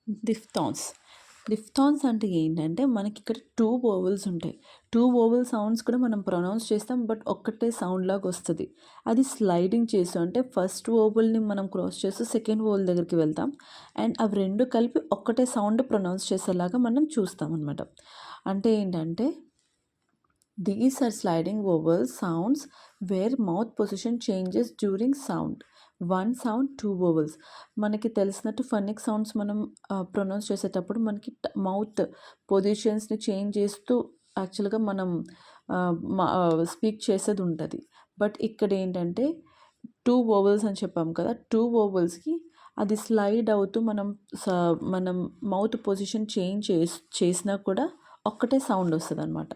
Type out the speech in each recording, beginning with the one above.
డిఫ్థాన్స్. డిఫ్థాన్స్ అంటే ఏంటంటే మనకి ఇక్కడ 2 వోవెల్స్ ఉంటాయి. 2 వోవెల్ సౌండ్స్ కూడా మనం ప్రొనౌన్స్ చేస్తాం. బట్ ఒక్కటే సౌండ్ లాగా వస్తది. అది స్లైడింగ్ చేస్తూ అంటే ఫస్ట్ వోవెల్‌ని మనం క్రాస్ చేస్తూ సెకండ్ వోవెల్ దగ్గరికి వెళ్తాం. అండ్ అవి 2 కలిపి ఒక్కటే సౌండ్ ప్రొనౌన్స్ చేసేలాగా మనం చూస్తామనమాట. అంటే ఏంటంటే these are sliding vowel sounds where mouth position changes during sound. One sound 2 vowels. మనకి తెలిసినట్టు ఫోనెటిక్ సౌండ్స్ మనం ప్రొనౌన్స్ చేసేటప్పుడు మనకి మౌత్ పొజిషన్స్‌ని చేంజ్ చేస్తూ యాక్చువల్‌గా మనం స్పీక్ చేసేది ఉంటది. బట్ ఇక్కడ ఏంటంటే 2 వోవెల్స్ అని చెప్పాం కదా! 2 వోవెల్స్‌కి అది స్లైడ్ అవుతూ మనం మౌత్ పొజిషన్ చేంజ్ చేసినా కూడా ఒక్కటే sound వస్తదనమాట.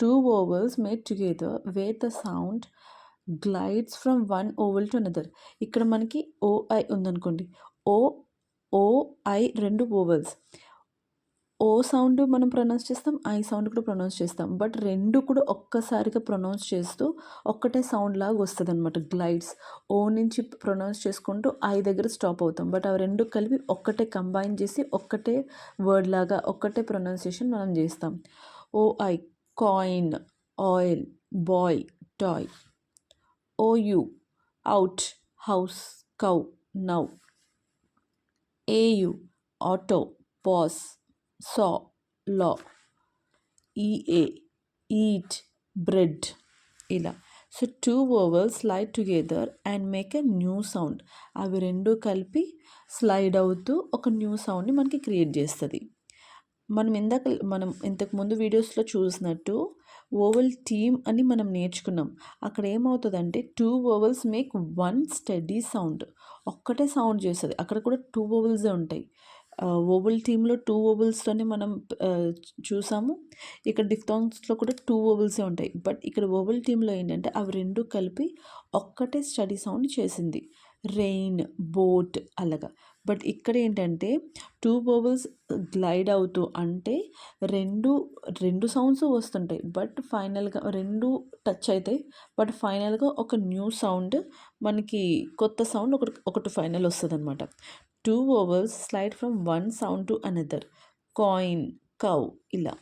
2 vowels made together where the sound glides from one vowel to another. ఇక్కడ మనకి ఓఐ ఉందనుకోండి. ఓ, ఓఐ 2 వోవెల్స్. ఓ సౌండ్ మనం ప్రొనౌన్స్ చేస్తాం. ఐ సౌండ్ కూడా ప్రొనౌన్స్ చేస్తాం. బట్ 2 కూడా ఒక్కసారిగా ప్రొనౌన్స్ చేస్తూ ఒక్కటే సౌండ్ లాగా వస్తదనమాట. గ్లైడ్స్. ఓ నుంచి ప్రొనౌన్స్ చేసుకుంటూ ఐ దగ్గర స్టాప్ అవుతాం. బట్ అవి 2 కలిపి ఒక్కటే కంబైన్ చేసి ఒక్కటే వర్డ్ లాగా ఒక్కటే ప్రొనౌన్సియేషన్ మనం చేస్తాం. OI coin, oil, boy, toy. OU out, house, cow, now. AU auto, pause, saw, law. EA eat, bread. ఇలా. So 2 vowels slide together and make a new sound. అవి 2 కలిపి స్లైడ్ అవుతూ ఒక న్యూ సౌండ్ని మనకి క్రియేట్ చేస్తుంది. మనం ఇంతకుముందు వీడియోస్లో చూసినట్టు వోవెల్ టీమ్ అని మనం నేర్చుకున్నాం. అక్కడ ఏమవుతుందంటే 2 vowels make one study sound. ఒక్కటే సౌండ్ చేస్తుంది. అక్కడ కూడా 2 వోవెల్సే ఉంటాయి. వోవెల్ టీమ్లో 2 వోవెల్స్తోనే మనం చూసాము. ఇక్కడ డిఫ్థాంగ్స్లో కూడా 2 వోవెల్సే ఉంటాయి. బట్ ఇక్కడ వోవెల్ టీమ్లో ఏంటంటే అవి 2 కలిపి ఒక్కటే స్టడీ సౌండ్ చేసింది. రెయిన్, బోట్ అలాగా. బట్ ఇక్కడ ఏంటంటే 2 వోవెల్స్ గ్లైడ్ అవుతూ అంటే రెండు సౌండ్స్ వస్తుంటాయి. బట్ ఫైనల్గా 2 టచ్ అవుతాయి. బట్ ఫైనల్గా ఒక న్యూ సౌండ్ మనకి కొత్త సౌండ్ ఒకటి ఫైనల్ వస్తుందన్నమాట. 2 vowels slide from one sound to another. Coin, cow ఇలా.